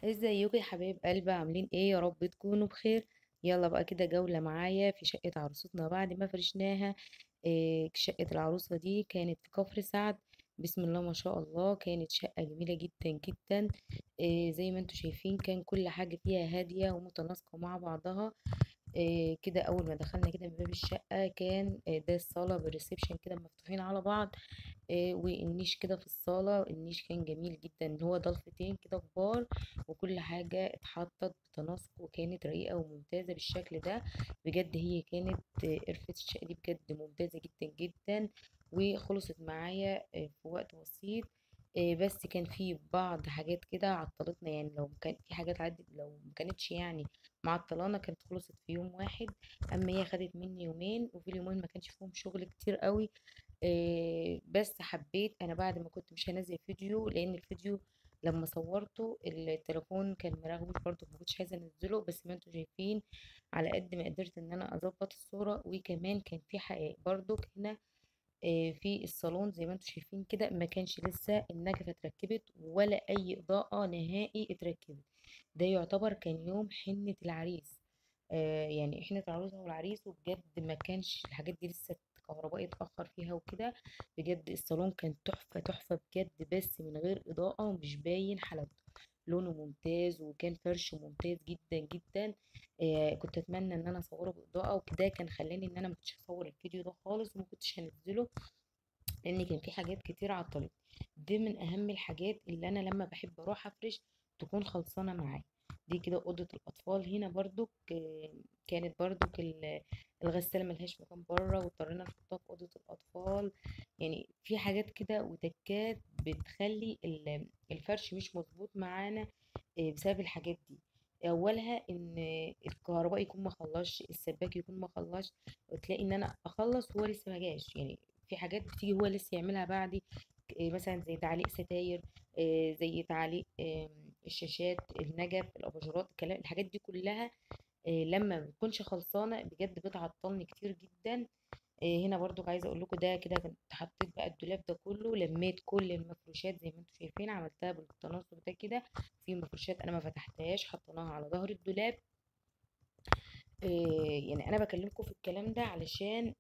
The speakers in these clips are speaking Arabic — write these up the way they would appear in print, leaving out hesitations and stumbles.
ازيكم يا حبايب قلبي، عاملين ايه؟ يا رب تكونوا بخير. يلا بقى كده جولة معايا في شقة عروستنا بعد ما فرشناها. شقة العروسة دي كانت في كفر سعد. بسم الله ما شاء الله، كانت شقة جميلة جدا جدا. زي ما انتوا شايفين كان كل حاجة فيها هادية ومتناسقة مع بعضها. كده اول ما دخلنا كده من باب الشقة كان ده الصالة بالريسبشن كده مفتوحين على بعض. والنيش كده في الصالة، النيش كان جميل جدا ان هو ضلفتين كده كبار، وكل حاجة اتحطت بتناسق وكانت رقيقة وممتازة بالشكل ده. بجد هي كانت قرفة الشقة دي بجد ممتازة جدا جدا، وخلصت معايا في وقت بسيط. بس كان في بعض حاجات كده عطلتنا، يعني لو كان في حاجات عدت، لو ما كانتش يعني معطلانة كانت خلصت في يوم واحد. اما هي خدت مني يومين، وفي اليومين ما كانش فيهم شغل كتير قوي. بس حبيت انا بعد ما كنت مش هنزل فيديو، لان الفيديو لما صورته التليفون كان مراوي برضه، ما كنتش عايزه انزله. بس ما انتوا شايفين على قد ما قدرت ان انا اظبط الصوره. وكمان كان في حقائق برضه هنا في الصالون، زي ما انتوا شايفين كده ما كانش لسه النجفه اتركبت ولا اي اضاءه نهائي اتركبت. ده يعتبر كان يوم حنة العريس. يعني حنة العروسة والعريس، وبجد ما كانش الحاجات دي لسه الكهربائي اتأخر فيها وكده. بجد الصالون كان تحفة تحفة بجد، بس من غير إضاءة ومش باين حلاوته. لونه ممتاز وكان فرش ممتاز جدا جدا. كنت اتمنى ان انا اصوره باضاءه وكده، كان خلاني ان انا ما كنتش اصور الفيديو ده خالص وما كنتش هنزله، لان كان في حاجات كتير عطلت. دي من اهم الحاجات اللي انا لما بحب اروح افرش تكون خلصانه معايا. دي كده اوضه الاطفال. هنا برضو كانت برضو الغساله ملهاش مكان بره، واضطرينا نحطها في اوضه الاطفال. يعني في حاجات كده وتكات بتخلي الفرش مش مظبوط معانا بسبب الحاجات دي. اولها ان الكهرباء يكون ما خلصش، السباك يكون ما خلصش، وتلاقي ان انا اخلص وهو لسه ما جاش. يعني في حاجات بتيجي هو لسه يعملها بعدي. مثلا زي تعليق ستاير، زي تعليق الشاشات، النجف، الاباجورات، الكلام، الحاجات دي كلها لما ما بتكونش خلصانه بجد بتعطلني كتير جدا. هنا برضو عايزه اقول لكم ده كده كنت حطيت بقى الدولاب ده كله، لميت كل المفروشات زي ما انتم شايفين، عملتها بالتناسق ده كده. في مفروشات انا ما فتحتهاش حطيناها على ظهر الدولاب. يعني انا بكلمكم في الكلام ده علشان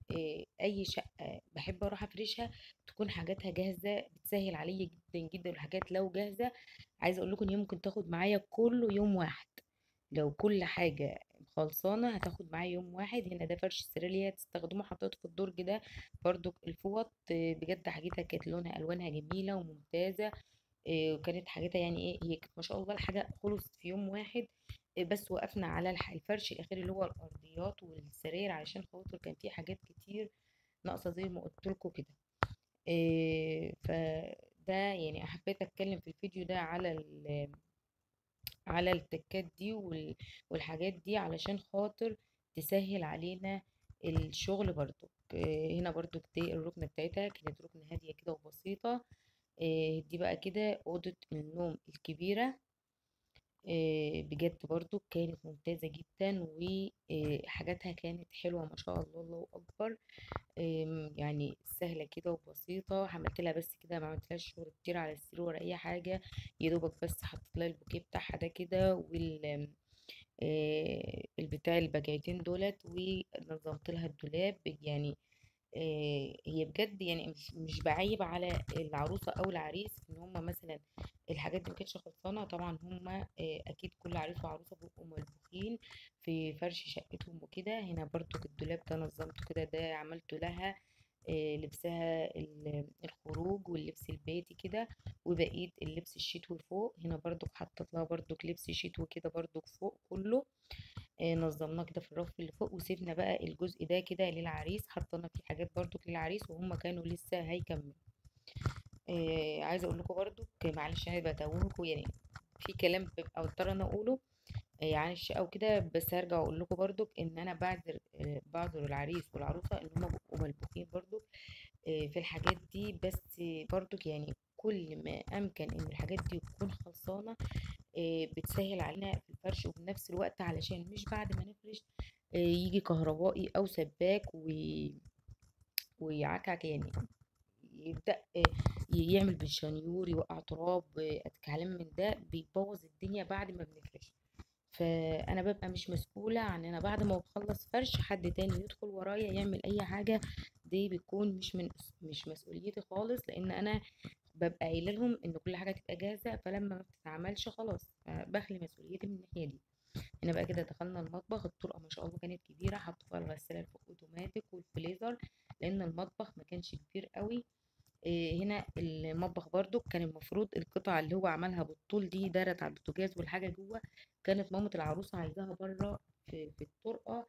اي شقه بحب اروح افرشها تكون حاجاتها جاهزه، بتسهل عليا جدا جدا. والحاجات لو جاهزه عايزه اقول لكم ان هي ممكن تاخد معايا كله يوم واحد. لو كل حاجه خلصانه هتاخد معايا يوم واحد. هنا ده فرش السرير اللي هي تستخدمه، حطيته في الدرج ده. برضو الفوط بجد حاجتها كانت لونها الوانها جميله وممتازه. وكانت حاجتها يعني ايه، هي كانت ما شاء الله الحاجه خلصت في يوم واحد. بس وقفنا على الفرش الاخير اللي هو الارضيات والسراير، علشان خاطر كان في حاجات كتير ناقصه زي ما قلت لكم كده. فده يعني حبيت اتكلم في الفيديو ده على على التكات دي والحاجات دي علشان خاطر تسهل علينا الشغل برضو. هنا برضو دي الركنه بتاعتها كانت ركنه هاديه كده وبسيطه. دي بقى كده اوضه النوم الكبيره. بجد برضو كانت ممتازة جدا، وحاجاتها كانت حلوة ما شاء الله، الله أكبر. يعني سهلة كده وبسيطة. عملت لها بس كده، ما عملتلهاش شغل كتير على السرير ولا أي حاجة. يا دوبك بس حطيت لها البوكيه بتاعها ده كده، وال البتاع البجايتين دولت، ونظمت لها الدولاب يعني. هي بجد يعني مش بعيب على العروسة او العريس ان هما مثلا الحاجات دي ما كانتش خلصانة. طبعا هما اكيد كل عريس وعروسة بيبقوا ملبوخين في فرش شقتهم وكده. هنا برضو الدولاب ده نظمته كده، ده عملته لها لبسها الخروج واللبس البيتي كده، وبقية اللبس الشتوي فوق. هنا برضو حطيت لها برضو لبس شتوي كده برضو فوق كله. نظمناه كده في الرف اللي فوق، وسيبنا بقى الجزء ده كده للعريس، حطينا فيه حاجات برضو للعريس وهم كانوا لسه هيكملوا. عايزه اقول لكم برضو معلش انا بتوهكم يعني، في كلام ببقى مضطره انا اقوله عن الشقه وكده. بس هرجع اقول لكم برضو ان انا بعذر العريس والعروسه ان هم بيبقوا ملبوخين برضو في الحاجات دي. بس برضو يعني كل ما امكن ان الحاجات دي تكون خلصانه بتسهل علينا في الفرش. وبنفس الوقت علشان مش بعد ما نفرش يجي كهربائي او سباك ويعكعك يعني، يبدأ يعمل بالشنيور، يوقع تراب، كلام من ده بيبوظ الدنيا بعد ما بنفرش. فانا ببقى مش مسؤوله عن انا بعد ما بخلص فرش حد تاني يدخل ورايا يعمل اي حاجه. دي بتكون مش مسؤوليتي خالص، لان انا ببقى قايله لهم ان كل حاجه تبقى جاهزه، فلما ما بتتعملش خلاص بخلي مسؤوليتي من الناحيه دي. هنا بقى كده دخلنا المطبخ. الطرقه ما شاء الله كانت كبيره، حطوا فيها الغساله الفوق اوتوماتيك والفليزر، لان المطبخ ما كانش كبير قوي. هنا المطبخ برضو كان المفروض القطعة اللي هو عملها بالطول دي دارت على البوتاجاز، والحاجة جوه كانت مامة العروسة عايزاها بره في الطرقة،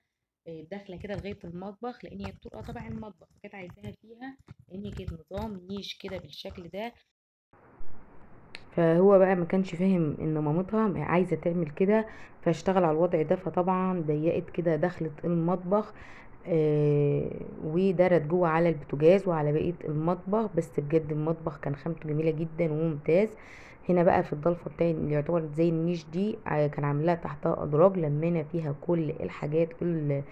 داخلة كده لغاية المطبخ، لأن هي الطرقة تبع المطبخ، فكانت عايزاها فيها لأن كانت نظام نيش كده بالشكل ده. فهو بقى ما كانش فاهم ان مامتها عايزة تعمل كده، فاشتغل على الوضع ده، فطبعا ضيقت كده دخلت المطبخ، آه، ودارت جوه على البوتاجاز وعلى بقية المطبخ. بس بجد المطبخ كان خامته جميلة جدا وممتاز. هنا بقى في الضلفة بتاعي اللي يعتبر زي النيش دي، كان عاملاها تحتها أدراج لمينا فيها كل الحاجات اللي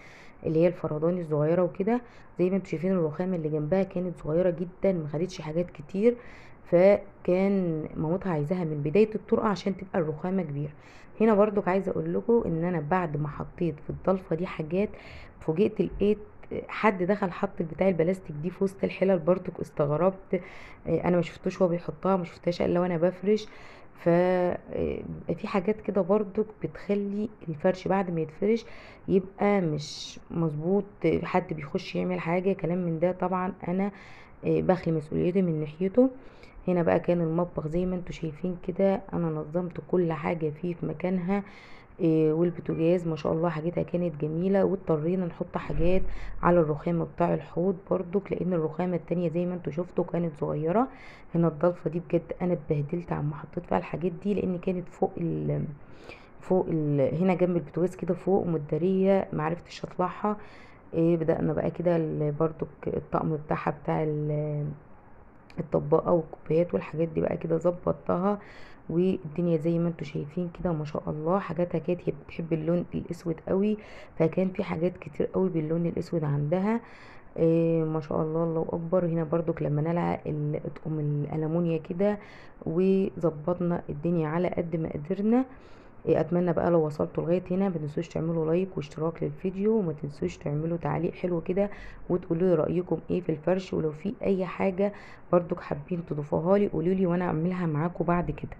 هي الفرداني الصغيرة وكده. زي ما انتوا شايفين الرخامة اللي جنبها كانت صغيرة جدا، ما خدتش حاجات كتير، فكان مامتها عايزاها من بداية الطرقة عشان تبقى الرخامة كبيرة. هنا برضو عايزة اقول لكم ان انا بعد ما حطيت في الضلفة دي حاجات، فوجئت لقيت حد دخل حط بتاع البلاستيك دي في وسط الحلل، برضو استغربت. انا ما شفتوش هو بيحطها، ما شفتهاش الا وانا بفرش. ف بيبقى في حاجات كده برضو بتخلي الفرش بعد ما يتفرش يبقى مش مظبوط، حد بيخش يعمل حاجة كلام من ده، طبعا انا بخلي مسؤوليتي من ناحيته. هنا بقى كان المطبخ زي ما انتوا شايفين كده، انا نظمت كل حاجة فيه في مكانها. والبوتاجاز ما شاء الله حاجتها كانت جميلة، واضطرينا نحط حاجات على الرخامة بتاع الحوض برضك، لان الرخامة التانية زي ما انتوا شفتوا كانت صغيرة. هنا الضلفة دي بجد انا اتبهدلت عما حطيت فيها الحاجات دي، لان كانت هنا جنب البوتاجاز كده فوق ومتدارية، معرفتش اطلعها. بدأنا بقى كده برضو الطقم بتاعها بتاع الطباقة والكوبايات والحاجات دي بقى كده ظبطتها. والدنيا زي ما انتوا شايفين كده ما شاء الله حاجاتها كانت هي بتحب اللون الاسود قوي، فكان في حاجات كتير قوي باللون الاسود عندها. ما شاء الله الله اكبر. هنا برضك لما نلع الاطقم الالمونيا كده وظبطنا الدنيا على قد ما قدرنا. اتمنى بقى لو وصلتوا لغايه هنا ما تنسوش تعملوا لايك واشتراك للفيديو، وما تنسوش تعملوا تعليق حلو كده وتقولوا لي رايكم ايه في الفرش، ولو في اي حاجه برضك حابين تضيفوها لي قولوا لي وانا اعملها معاكم بعد كده.